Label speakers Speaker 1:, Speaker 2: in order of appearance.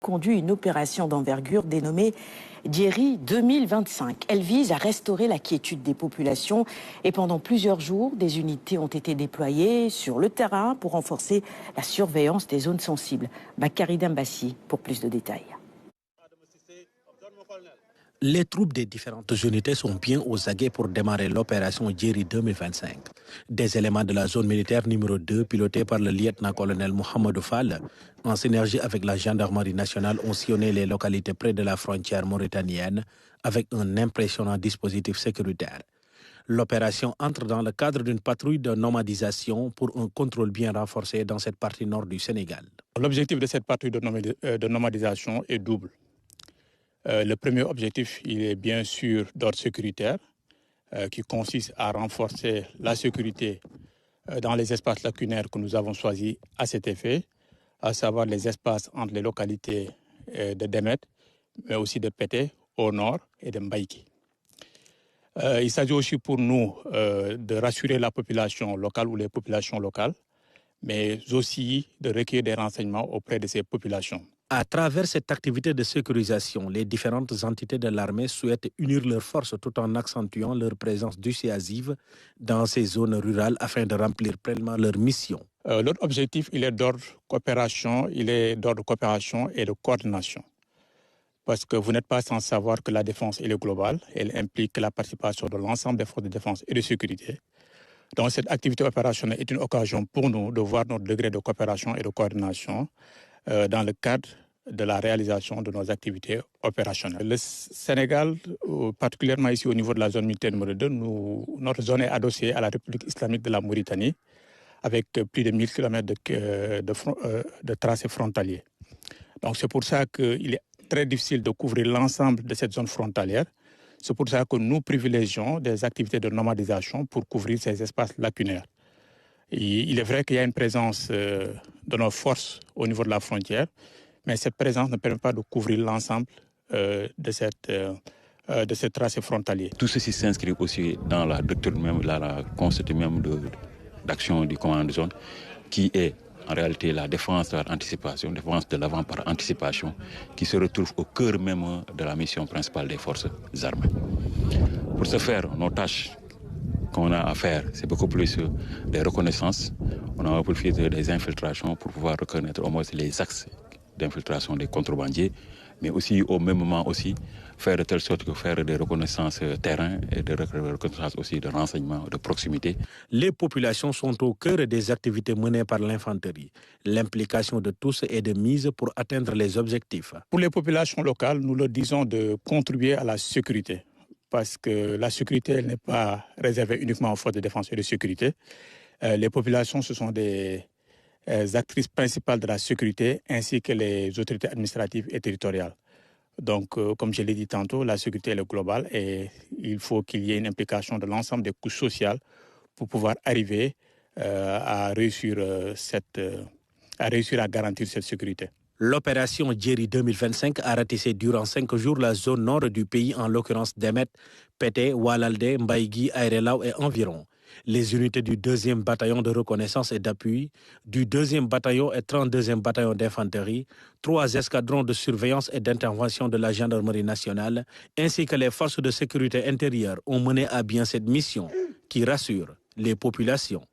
Speaker 1: conduit une opération d'envergure dénommée Djeri 2025. Elle vise à restaurer la quiétude des populations et pendant plusieurs jours, des unités ont été déployées sur le terrain pour renforcer la surveillance des zones sensibles. Bakary Dembassi pour plus de détails.
Speaker 2: Les troupes des différentes unités sont bien aux aguets pour démarrer l'opération Djeri 2025. Des éléments de la zone militaire numéro 2, pilotés par le lieutenant-colonel Mohamedou Fall, en synergie avec la gendarmerie nationale, ont sillonné les localités près de la frontière mauritanienne avec un impressionnant dispositif sécuritaire. L'opération entre dans le cadre d'une patrouille de nomadisation pour un contrôle bien renforcé dans cette partie nord du Sénégal.
Speaker 3: L'objectif de cette patrouille de nomadisation est double. Le premier objectif, il est bien sûr d'ordre sécuritaire, qui consiste à renforcer la sécurité dans les espaces lacunaires que nous avons choisis à cet effet, à savoir les espaces entre les localités de Demet, mais aussi de Pété au nord et de Mbaïki. Il s'agit aussi pour nous de rassurer la population locale ou les populations locales, mais aussi de recueillir des renseignements auprès de ces populations.
Speaker 2: À travers cette activité de sécurisation, les différentes entités de l'armée souhaitent unir leurs forces tout en accentuant leur présence dissuasive dans ces zones rurales afin de remplir pleinement leur mission.
Speaker 3: L'autre objectif, il est d'ordre coopération et de coordination. Parce que vous n'êtes pas sans savoir que la défense elle est globale, elle implique la participation de l'ensemble des forces de défense et de sécurité. Donc cette activité opérationnelle est une occasion pour nous de voir notre degré de coopération et de coordination dans le cadre de la réalisation de nos activités opérationnelles. Le Sénégal, particulièrement ici au niveau de la zone militaire numéro 2, notre zone est adossée à la République islamique de la Mauritanie, avec plus de 1000 km de tracé frontalier. Donc c'est pour ça qu'il est très difficile de couvrir l'ensemble de cette zone frontalière. C'est pour ça que nous privilégions des activités de nomadisation pour couvrir ces espaces lacunaires. Et il est vrai qu'il y a une présence de nos forces au niveau de la frontière, mais cette présence ne permet pas de couvrir l'ensemble de ce tracé frontalier.
Speaker 4: Tout ceci s'inscrit aussi dans la doctrine même, la concept même d'action du commandant de zone, qui est en réalité la défense par anticipation, défense de l'avant par anticipation, qui se retrouve au cœur même de la mission principale des forces armées. Pour ce faire, nos tâches qu'on a à faire, c'est beaucoup plus des reconnaissances. On a profité des infiltrations pour pouvoir reconnaître au moins les axes d'infiltration des contrebandiers, mais aussi au même moment aussi faire de telle sorte que faire des reconnaissances terrain et des reconnaissances aussi de renseignement de proximité.
Speaker 2: Les populations sont au cœur des activités menées par l'infanterie. L'implication de tous est de mise pour atteindre les objectifs.
Speaker 3: Pour les populations locales, nous leur disons de contribuer à la sécurité, parce que la sécurité n'est pas réservée uniquement aux forces de défense et de sécurité. Les populations, ce sont des actrices principales de la sécurité, ainsi que les autorités administratives et territoriales. Donc, comme je l'ai dit tantôt, la sécurité elle est globale et il faut qu'il y ait une implication de l'ensemble des couches sociales pour pouvoir arriver à réussir à garantir cette sécurité.
Speaker 2: L'opération Djeri 2025 a ratissé durant 5 jours la zone nord du pays, en l'occurrence Demet, Pété, Walalde, Mbaïgi, Aérelaou et environ. Les unités du 2e bataillon de reconnaissance et d'appui, du 2e bataillon et 32e bataillon d'infanterie, 3 escadrons de surveillance et d'intervention de la gendarmerie nationale, ainsi que les forces de sécurité intérieure ont mené à bien cette mission qui rassure les populations.